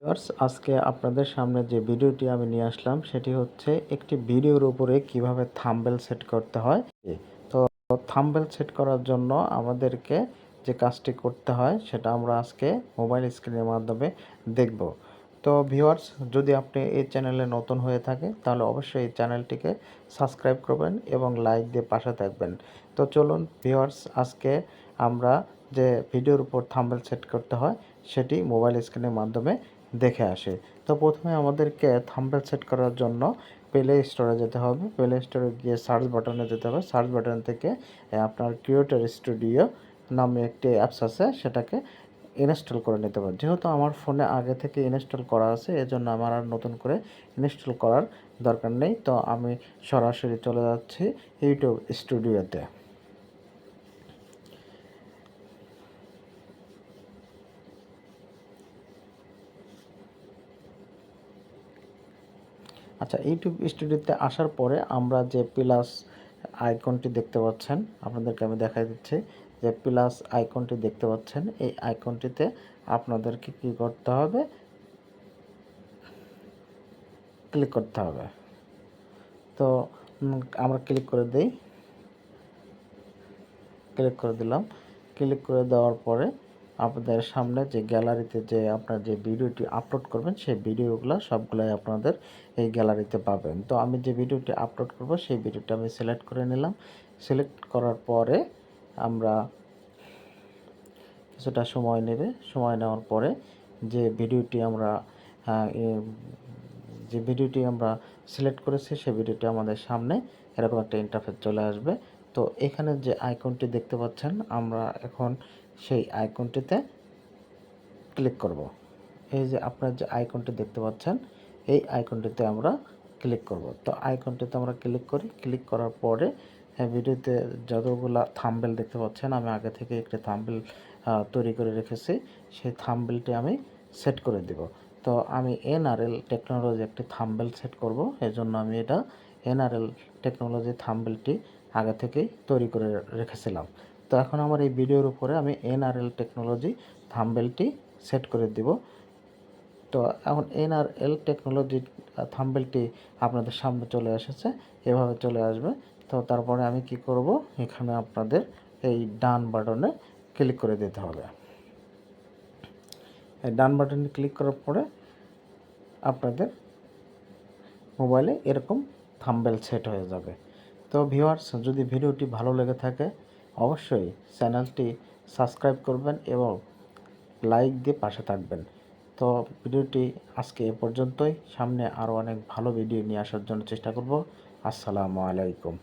Viewers, আজকে আপনাদের সামনে যে ভিডিওটি আমি নিয়ে আসলাম সেটি হচ্ছে একটি ভিডিওর উপরে কিভাবে থাম্বনেল সেট করতে হয়। তো থাম্বনেল সেট করার জন্য আমাদেরকে যে কাজটি করতে হয় সেটা আমরা আজকে মোবাইল স্ক্রিনের মাধ্যমে দেখব। তো ভিউয়ার্স, যদি আপনি এই চ্যানেলে নতুন হয়ে থাকে তাহলে অবশ্যই এই চ্যানেলটিকে সাবস্ক্রাইব করবেন এবং লাইক দিয়ে পাশে থাকবেন। তো চলুন ভিউয়ার্স, আজকে আমরা যে ভিডিওর উপর থাম্বনেল সেট করতে হয় সেটি মোবাইল স্ক্রিনের মাধ্যমে দেখে আসে। তো প্রথমে আমাদেরকে থাম্বনেল সেট করার জন্য প্লে স্টোরে যেতে হবে। প্লে স্টোরে গিয়ে সার্চ বাটনে যেতে হবে। সার্চ বাটন থেকে আপনার ক্রিয়েটর স্টুডিও নামে একটি অ্যাপস আছে, সেটাকে ইনস্টল করে নিতে হবে। যেহেতু আমার ফোনে আগে থেকে ইনস্টল করা আছে, এজন্য আমার আর নতুন করে ইনস্টল করার দরকার নেই। তো আমি সরাসরি চলে যাচ্ছি ইউটিউব স্টুডিওতে। আচ্ছা, ইউটিউব স্টুডিওতে আসার পরে আমরা যে প্লাস আইকনটি দেখতে পাচ্ছেন, আপনাদেরকে আমি দেখাই দিচ্ছি যে প্লাস আইকনটি দেখতে পাচ্ছেন, এই আইকনটিতে আপনাদেরকে কি করতে হবে, ক্লিক করতে হবে। তো আমরা ক্লিক করে দিই, ক্লিক করে দিলাম। ক্লিক করে দেওয়ার পরে আপনাদের সামনে যে গ্যালারিতে যে আপনার যে ভিডিওটি আপলোড করবেন সেই ভিডিওগুলো সবগুলাই আপনাদের এই গ্যালারিতে পাবেন। তো আমি যে ভিডিওটি আপলোড করব সেই ভিডিওটা আমি সিলেক্ট করে নিলাম। সিলেক্ট করার পরে আমরা কিছুটা সময় নেবে। সময় নেওয়ার পরে যে ভিডিওটি আমরা সিলেক্ট করেছি সেই ভিডিওটি আমাদের সামনে এরকম একটা ইন্টারফেস চলে আসবে। তো এখানে যে আইকনটি দেখতে পাচ্ছেন, আমরা এখন সেই আইকনটিতে ক্লিক করব। এই যে আপনার যে আইকনটি দেখতে পাচ্ছেন, এই আইকনটিতে আমরা ক্লিক করব। তো আইকনটিতে আমরা ক্লিক করি। ক্লিক করার পরে ভিডিওতে যতগুলা থাম্বনেল দেখতে পাচ্ছেন, আমি আগে থেকে একটি থাম্বনেল তৈরি করে রেখেছি, সেই থাম্বনেলটি আমি সেট করে দেব। তো আমি এনআরএল টেকনোলজি একটি থাম্বনেল সেট করব, এজন্য আমি এটা এনআরএল টেকনোলজি থাম্বনেলটি আগে থেকেই তৈরি করে রেখেছিলাম। তো এখন আমার এই ভিডিওর উপরে আমি এনআরএল টেকনোলজি থাম্বনেলটি সেট করে দিব। তো এখন এনআরএল টেকনোলজি থাম্বনেলটি আপনাদের সামনে চলে এসেছে, এভাবে চলে আসবে। তো তারপরে আমি কি করব, এখানে আপনাদের এই ডান বাটনে ক্লিক করে দিতে হবে। এই ডান বাটনে ক্লিক করার পরে আপনাদের মোবাইলে এরকম থাম্বনেল সেট হয়ে যাবে। তো ভিউয়ার্স, যদি ভিডিওটি ভালো লেগে থাকে অবশ্যই চ্যানেলটি সাবস্ক্রাইব করবেন এবং লাইক দিয়ে পাশে থাকবেন। তো ভিডিওটি আজকে এ পর্যন্তই। সামনে আরও অনেক ভালো ভিডিও নিয়ে আসার জন্য চেষ্টা করব। আসসালামু আলাইকুম।